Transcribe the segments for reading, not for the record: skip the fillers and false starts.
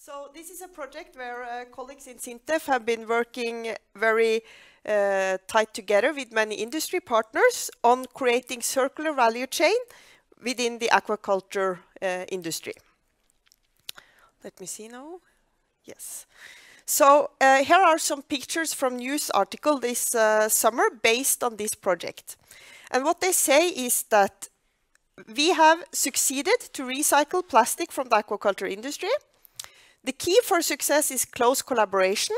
So this is a project where colleagues in SINTEF have been working very tight together with many industry partners on creating circular value chain within the aquaculture industry. Let me see now. Yes. So here are some pictures from news article this summer based on this project. And what they say is that we have succeeded to recycle plastic from the aquaculture industry. The key for success is close collaboration.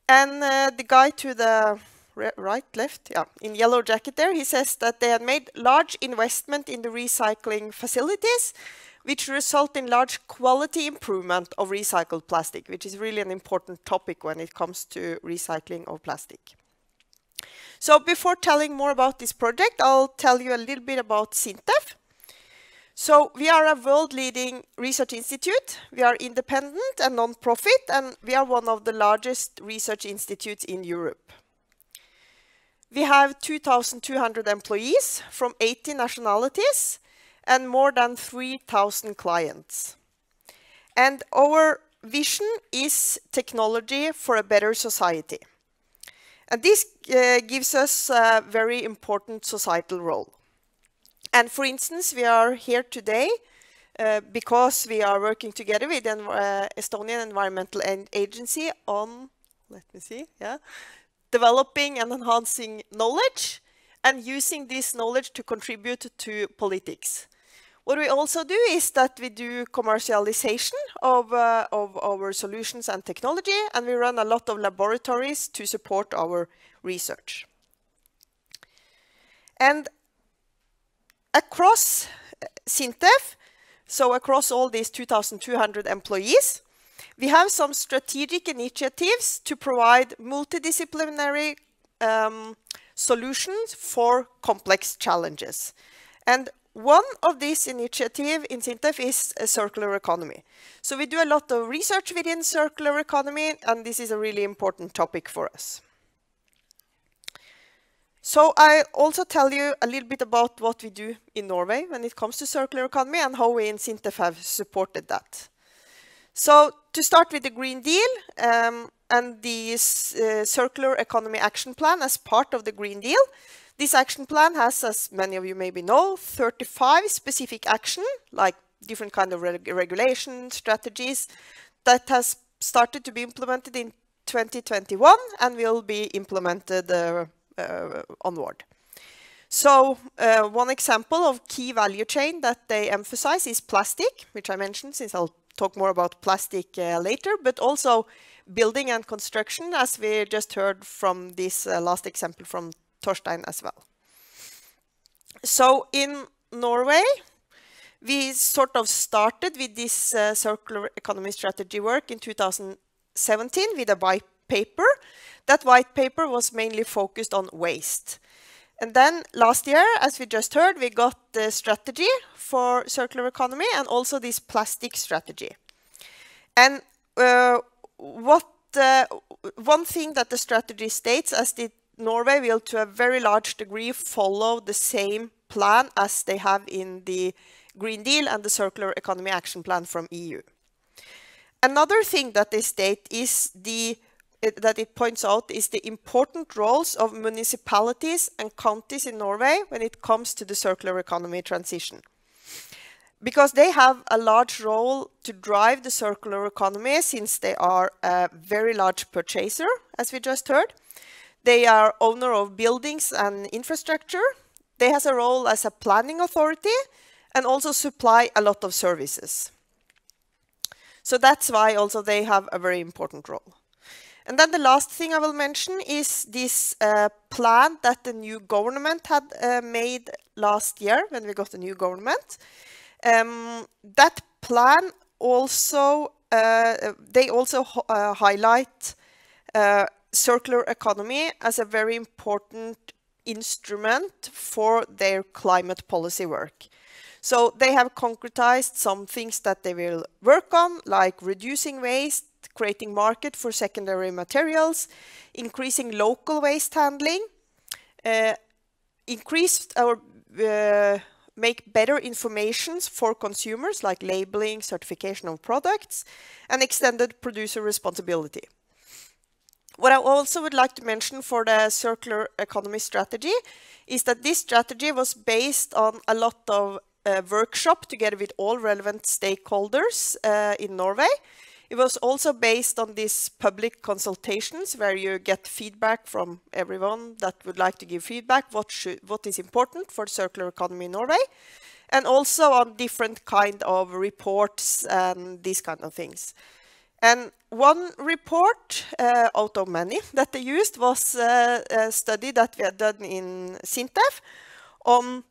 And the guy to the left, in yellow jacket there, he says that they have made large investment in the recycling facilities, which result in large quality improvement of recycled plastic, which is really an important topic when it comes to recycling of plastic. So before telling more about this project, I'll tell you a little bit about SINTEF. So we are a world-leading research institute. We are independent and non-profit, and we are one of the largest research institutes in Europe. We have 2,200 employees from 80 nationalities and more than 3,000 clients. And our vision is technology for a better society. And this gives us a very important societal role. And for instance, we are here today because we are working together with an Estonian Environmental Agency on, developing and enhancing knowledge and using this knowledge to contribute to politics. What we also do is that we do commercialization of our solutions and technology, and we run a lot of laboratories to support our research. And across SINTEF, so across all these 2,200 employees, we have some strategic initiatives to provide multidisciplinary solutions for complex challenges. And one of these initiatives in SINTEF is a circular economy. So we do a lot of research within circular economy, and this is a really important topic for us. So I'll also tell you a little bit about what we do in Norway when it comes to circular economy and how we in SINTEF have supported that. So to start with the Green Deal and the Circular Economy Action Plan as part of the Green Deal. This action plan has, as many of you maybe know, 35 specific actions, like different kind of regulation strategies that has started to be implemented in 2021 and will be implemented onward. So one example of key value chain that they emphasize is plastic, which I mentioned since I'll talk more about plastic later, but also building and construction, as we just heard from this last example from Torstein as well. So in Norway, we sort of started with this circular economy strategy work in 2017 with a white paper. That white paper was mainly focused on waste. And then last year, as we just heard, we got the strategy for circular economy and also this plastic strategy. And one thing that the strategy states is that Norway will to a very large degree follow the same plan as they have in the Green Deal and the Circular Economy Action Plan from EU. Another thing that they state is that it points out is the important roles of municipalities and counties in Norway when it comes to the circular economy transition. Because they have a large role to drive the circular economy since they are a very large purchaser, as we just heard. They are owner of buildings and infrastructure. They have a role as a planning authority and also supply a lot of services. So that's why also they have a very important role. And then the last thing I will mention is this plan that the new government had made last year when we got a new government. That plan also, they also highlight circular economy as a very important instrument for their climate policy work. So they have concretized some things that they will work on, like reducing waste, creating market for secondary materials, increasing local waste handling, increased our make better informations for consumers, like labeling, certification of products, and extended producer responsibility. What I also would like to mention for the circular economy strategy is that this strategy was based on a lot of workshop together with all relevant stakeholders in Norway. It was also based on these public consultations where you get feedback from everyone that would like to give feedback, what is important for the circular economy in Norway, and also on different kind of reports and these kind of things. And one report out of many that they used was a study that we had done in SINTEF on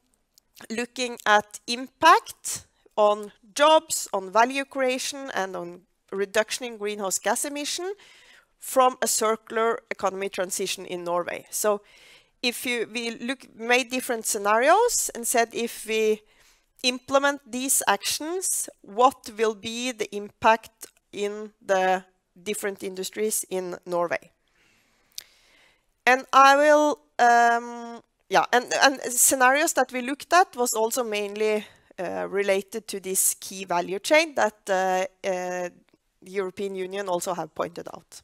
looking at impact on jobs, on value creation, and on reduction in greenhouse gas emission from a circular economy transition in Norway. So if we made different scenarios and said if we implement these actions, what will be the impact in the different industries in Norway? And I will, and scenarios that we looked at was also mainly related to this key value chain that the European Union also have pointed out.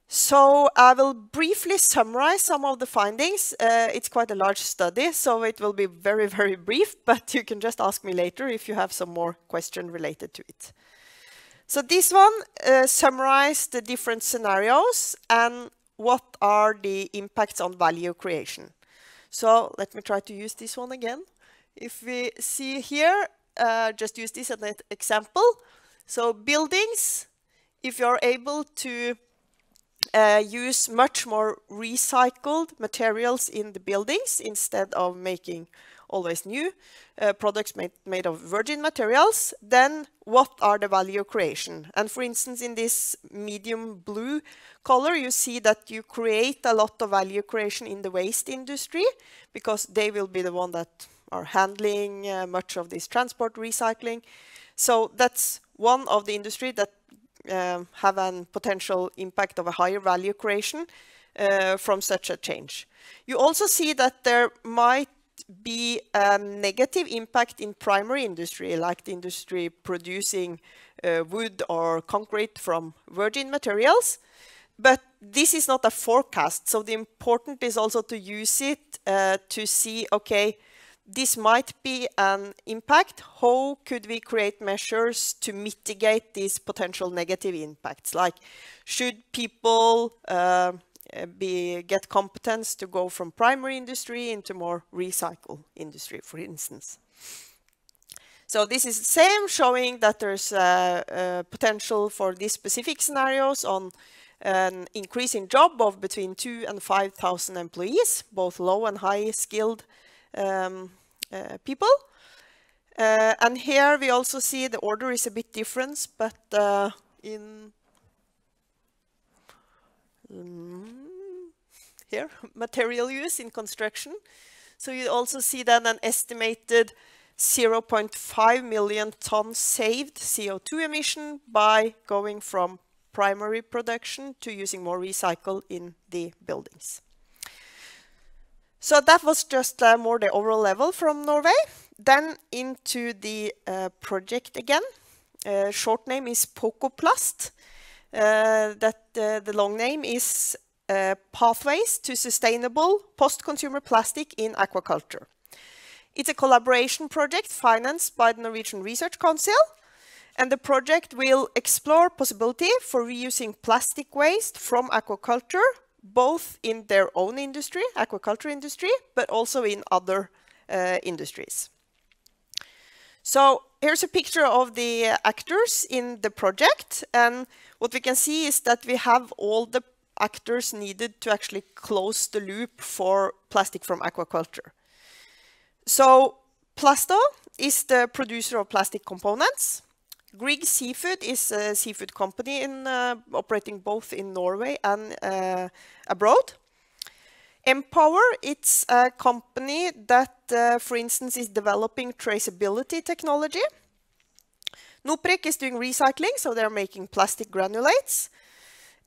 So I will briefly summarize some of the findings. It's quite a large study, so it will be very, very brief, but you can just ask me later if you have some more question related to it. So this one summarized the different scenarios and what are the impacts on value creation. So let me try to use this one again. If we see here, just use this as an example. So buildings, if you're able to use much more recycled materials in the buildings instead of making always new products made of virgin materials, then what are the value creation? And for instance, in this medium blue color, you see that you create a lot of value creation in the waste industry because they will be the one that are handling much of this transport recycling. So that's one of the industry that have a potential impact of a higher value creation from such a change. You also see that there might be a negative impact in primary industry, like the industry producing wood or concrete from virgin materials. But this is not a forecast, so the important is also to use it to see, okay, this might be an impact. How could we create measures to mitigate these potential negative impacts? Like, should people get competence to go from primary industry into more recycle industry, for instance? So this is the same, showing that there's potential for these specific scenarios on an increase in job of between 2,000 and 5,000 employees, both low and high skilled people. And here we also see the order is a bit different, but in here, material use in construction. So you also see then an estimated 0.5 million tons saved CO2 emission by going from primary production to using more recycle in the buildings. So that was just more the overall level from Norway. Then into the project again. Short name is POCOplast. The long name is Pathways to Sustainable Post-Consumer Plastic in Aquaculture. It's a collaboration project financed by the Norwegian Research Council, and the project will explore possibility for reusing plastic waste from aquaculture, both in their own industry, aquaculture industry, but also in other industries. So here's a picture of the actors in the project, and what we can see is that we have all the actors needed to actually close the loop for plastic from aquaculture. So Plasto is the producer of plastic components. Grieg Seafood is a seafood company operating both in Norway and abroad. Empower, it's a company that, for instance, is developing traceability technology. Noprik is doing recycling, so they're making plastic granulates.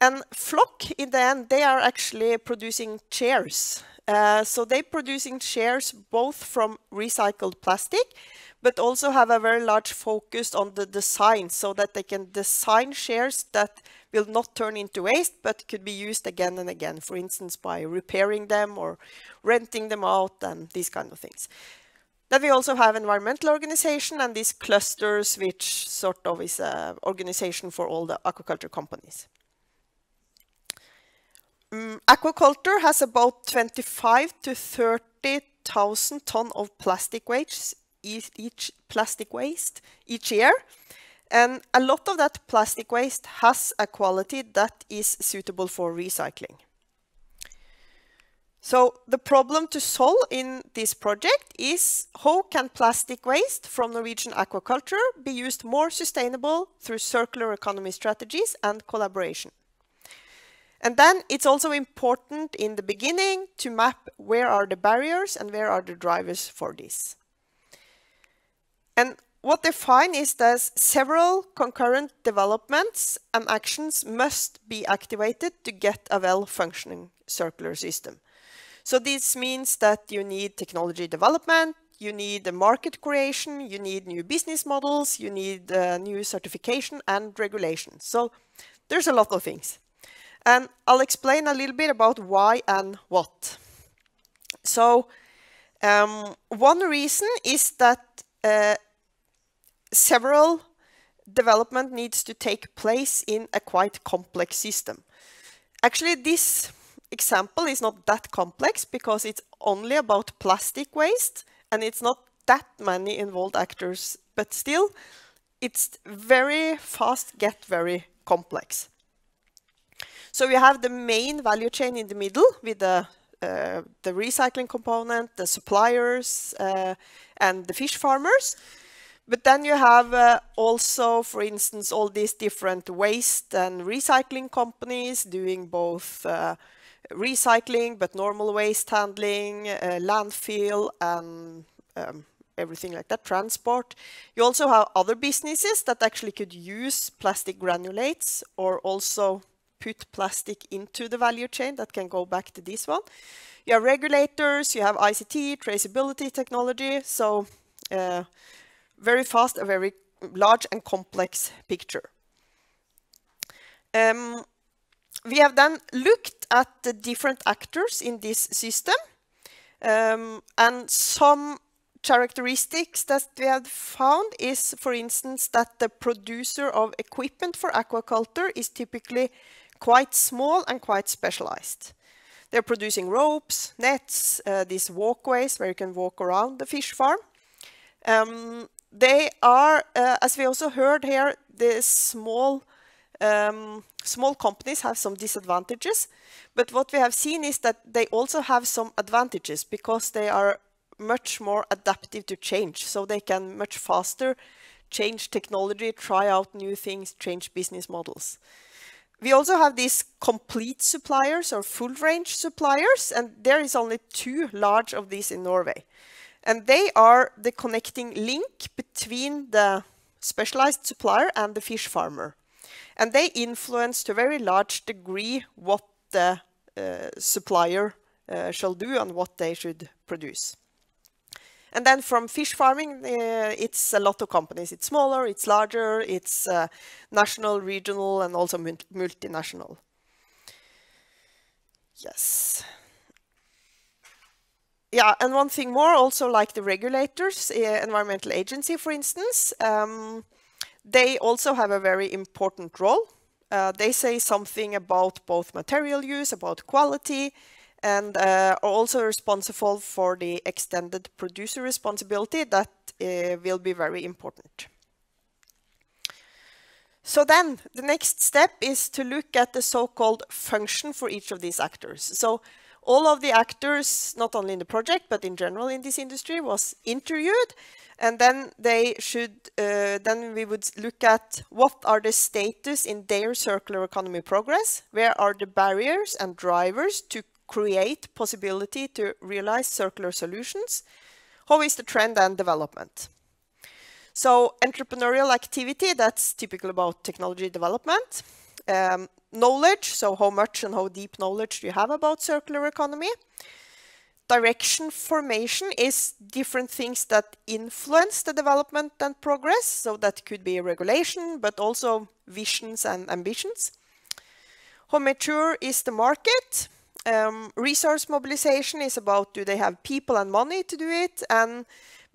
And Flock, in the end, they are actually producing chairs. So they're producing shares both from recycled plastic, but also have a very large focus on the design so that they can design shares that will not turn into waste, but could be used again and again, for instance, by repairing them or renting them out and these kind of things. Then we also have environmental organization and these clusters, which sort of is an organization for all the aquaculture companies. Aquaculture has about 25 to 30,000 tons of plastic waste each year. And a lot of that plastic waste has a quality that is suitable for recycling. So the problem to solve in this project is how can plastic waste from Norwegian aquaculture be used more sustainable through circular economy strategies and collaboration. And then it's also important in the beginning to map where are the barriers and where are the drivers for this. And what they find is that several concurrent developments and actions must be activated to get a well-functioning circular system. So this means that you need technology development, you need the market creation, you need new business models, you need new certification and regulation. So there's a lot of things. And I'll explain a little bit about why and what. So one reason is that several development needs to take place in a quite complex system. Actually, this example is not that complex because it's only about plastic waste and it's not that many involved actors, but still it's very fast get very complex. So we have the main value chain in the middle with the recycling component, the suppliers and the fish farmers. But then you have also, for instance, all these different waste and recycling companies doing both recycling, but normal waste handling, landfill, and everything like that, transport. You also have other businesses that actually could use plastic granulates or also put plastic into the value chain that can go back to this one. You have regulators, you have ICT, traceability technology, so very fast, a very large and complex picture. We have then looked at the different actors in this system and some characteristics that we have found is, for instance, that the producer of equipment for aquaculture is typically quite small and quite specialized. They're producing ropes, nets, these walkways where you can walk around the fish farm. They are, as we also heard here, the small companies have some disadvantages, but what we have seen is that they also have some advantages because they are much more adaptive to change, so they can much faster change technology, try out new things, change business models. We also have these complete suppliers or full range suppliers, and there is only 2 large of these in Norway. And they are the connecting link between the specialized supplier and the fish farmer. And they influence to a very large degree what the supplier shall do and what they should produce. And then from fish farming, it's a lot of companies. It's smaller, it's larger, it's national, regional, and also multinational. Yes. Yeah, and one thing more, also like the regulators, environmental agency, for instance, they also have a very important role. They say something about both material use, about quality, and are also responsible for the extended producer responsibility that will be very important. So then the next step is to look at the so-called function for each of these actors. So all of the actors, not only in the project, but in general in this industry, was interviewed. And then they should, then we would look at what are the status in their circular economy progress, where are the barriers and drivers to create possibility to realize circular solutions, how is the trend and development. So entrepreneurial activity, that's typical about technology development. Knowledge, so how much and how deep knowledge do you have about circular economy. direction formation is different things that influence the development and progress. So that could be regulation, but also visions and ambitions. How mature is the market? Resource mobilization is about, do they have people and money to do it? And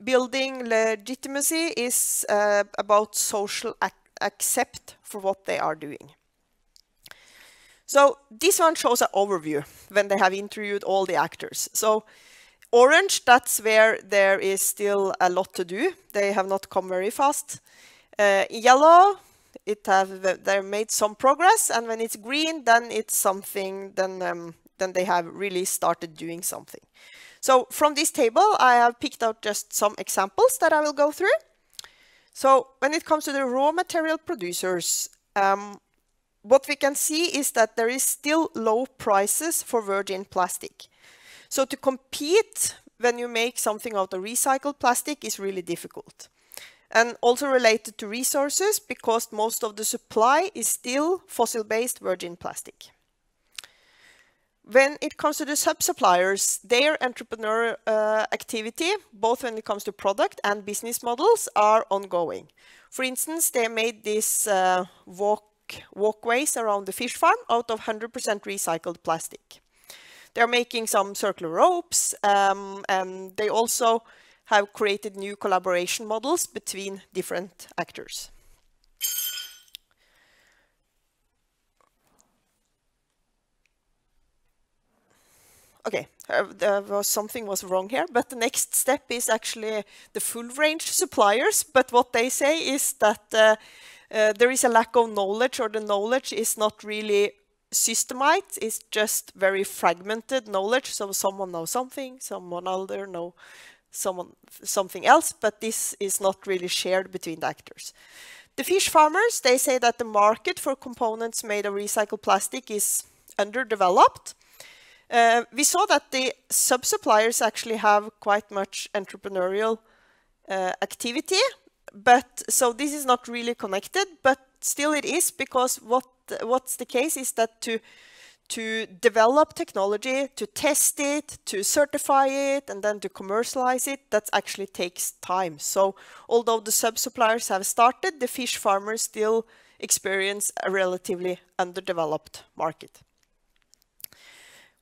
building legitimacy is about social accept for what they are doing. So this one shows an overview when they have interviewed all the actors. So orange, that's where there is still a lot to do. They have not come very fast. Yellow, they made some progress, and when it's green, then it's something, then they have really started doing something. So from this table, I have picked out just some examples that I will go through. So when it comes to the raw material producers, what we can see is that there is still low prices for virgin plastic. So to compete when you make something out of recycled plastic is really difficult. And also related to resources, because most of the supply is still fossil-based virgin plastic. When it comes to the sub-suppliers, their entrepreneurial activity, both when it comes to product and business models, are ongoing. For instance, they made these walkways around the fish farm out of 100% recycled plastic. They're making some circular ropes, and they also have created new collaboration models between different actors. Okay, something was wrong here, but the next step is actually the full range suppliers. But what they say is that there is a lack of knowledge, or the knowledge is not really systemized, it's just very fragmented knowledge. So someone knows something, someone other knows something else, but this is not really shared between the actors. The fish farmers, they say that the market for components made of recycled plastic is underdeveloped. We saw that the sub-suppliers actually have quite much entrepreneurial activity, but so this is not really connected, but still it is, because what's the case is that to develop technology, to test it, to certify it, and then to commercialize it, that actually takes time. So although the sub-suppliers have started, the fish farmers still experience a relatively underdeveloped market.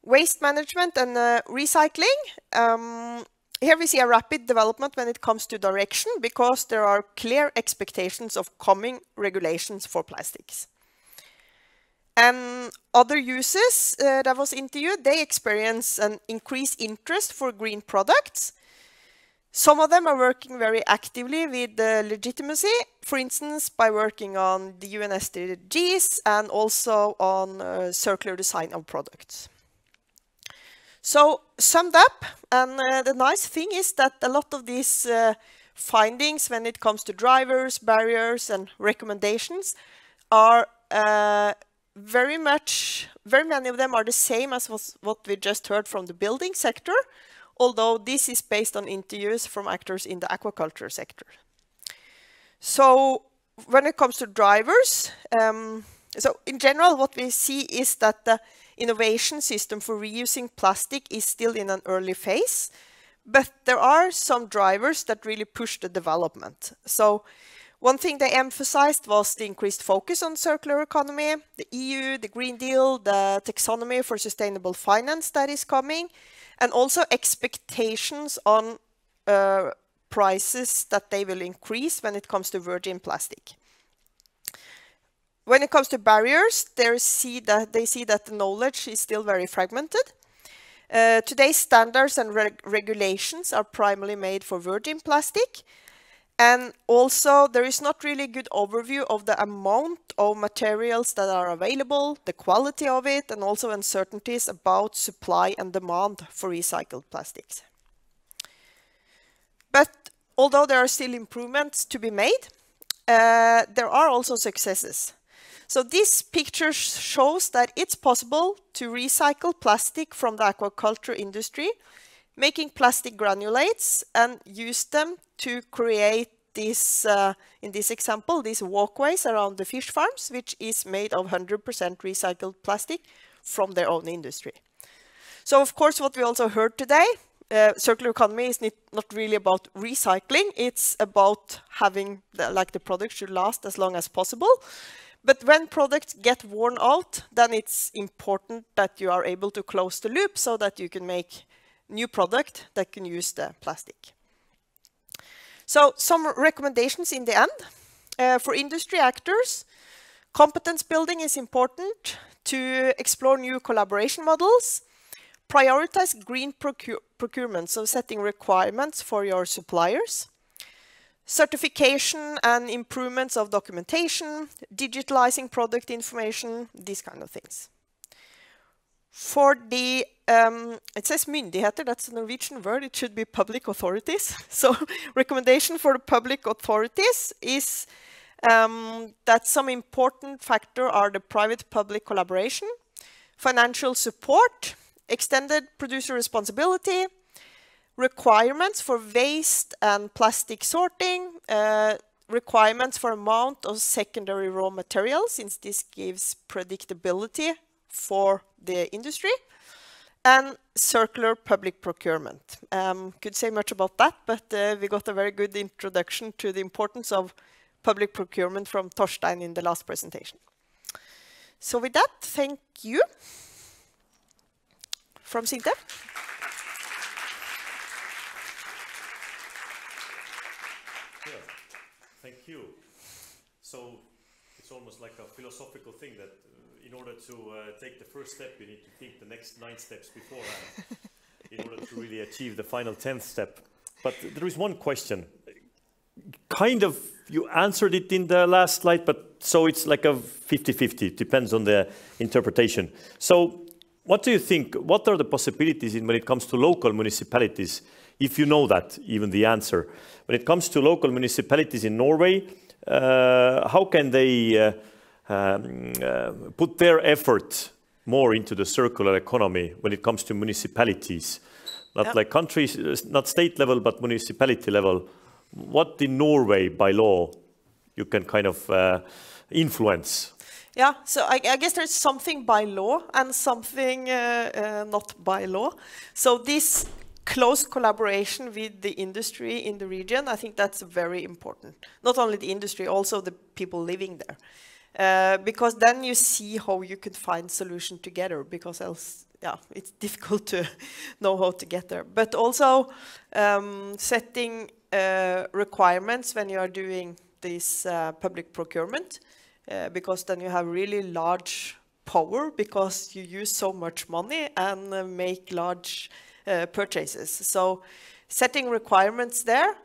Waste management and recycling. Here we see a rapid development when it comes to direction, because there are clear expectations of coming regulations for plastics. And other uses that was interviewed, they experience an increased interest for green products. Some of them are working very actively with legitimacy, for instance, by working on the UN SDGs and also on circular design of products. So summed up, and the nice thing is that a lot of these findings when it comes to drivers, barriers, and recommendations are very many of them are the same as what we just heard from the building sector, although this is based on interviews from actors in the aquaculture sector. So when it comes to drivers, so in general what we see is that the innovation system for reusing plastic is still in an early phase, but there are some drivers that really push the development. So one thing they emphasized was the increased focus on circular economy, the EU, the Green Deal, the taxonomy for sustainable finance that is coming, and also expectations on prices that they will increase when it comes to virgin plastic. When it comes to barriers, they see that the knowledge is still very fragmented. Today's standards and regulations are primarily made for virgin plastic. And also, there is not really a good overview of the amount of materials that are available, the quality of it, and also uncertainties about supply and demand for recycled plastics. But although there are still improvements to be made, there are also successes. So this picture shows that it's possible to recycle plastic from the aquaculture industry, making plastic granulates and use them to create this, in this example, these walkways around the fish farms, which is made of 100% recycled plastic from their own industry. So of course, what we also heard today, circular economy is not really about recycling. It's about having the product should last as long as possible. But when products get worn out, then it's important that you are able to close the loop so that you can make new product that can use the plastic. So some recommendations in the end. For industry actors, competence building is important to explore new collaboration models. Prioritize green procurement, so setting requirements for your suppliers. Certification and improvements of documentation, digitalizing product information, these kind of things. For the, it says myndigheter, that's a Norwegian word, it should be public authorities. So recommendation for the public authorities is that some important factors are the private-public collaboration, financial support, extended producer responsibility, requirements for waste and plastic sorting, requirements for amount of secondary raw materials, since this gives predictability for the industry, and circular public procurement. Could say much about that, but we got a very good introduction to the importance of public procurement from Torstein in the last presentation. So with that, thank you. From SINTEF. Yeah, thank you. So it's almost like a philosophical thing that in order to take the first step, you need to think the next 9 steps beforehand in order to really achieve the final 10th step. But there is one question. Kind of, you answered it in the last slide, but so it's like a 50-50, depends on the interpretation. So what do you think, what are the possibilities when it comes to local municipalities, if you know that, even the answer? When it comes to local municipalities in Norway, how can they put their effort more into the circular economy when it comes to municipalities? Not like countries, not state level, but municipality level. What in Norway, by law, you can kind of influence? Yeah, so I guess there's something by law and something not by law. So this close collaboration with the industry in the region, I think that's very important. Not only the industry, also the people living there. Because then you see how you could find solution together, because else, yeah, it's difficult to know how to get there. But also setting requirements when you are doing this public procurement. Because then you have really large power because you use so much money and make large purchases. So setting requirements there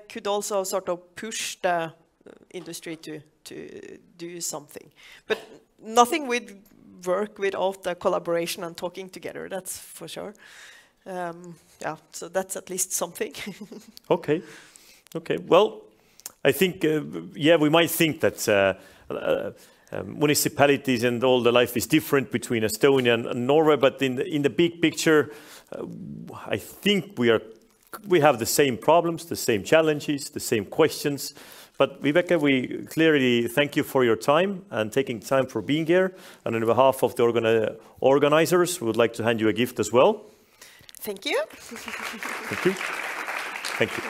could also sort of push the industry to do something. But nothing would work without the collaboration and talking together, that's for sure. Yeah, so that's at least something. Okay. Okay, well, I think, yeah, we might think that municipalities and all the life is different between Estonia and Norway, but in the big picture, I think we have the same problems, the same challenges, the same questions. But Vibeke, we clearly thank you for your time and taking time for being here. And on behalf of the organizers, we would like to hand you a gift as well. Thank you. Thank you. Thank you.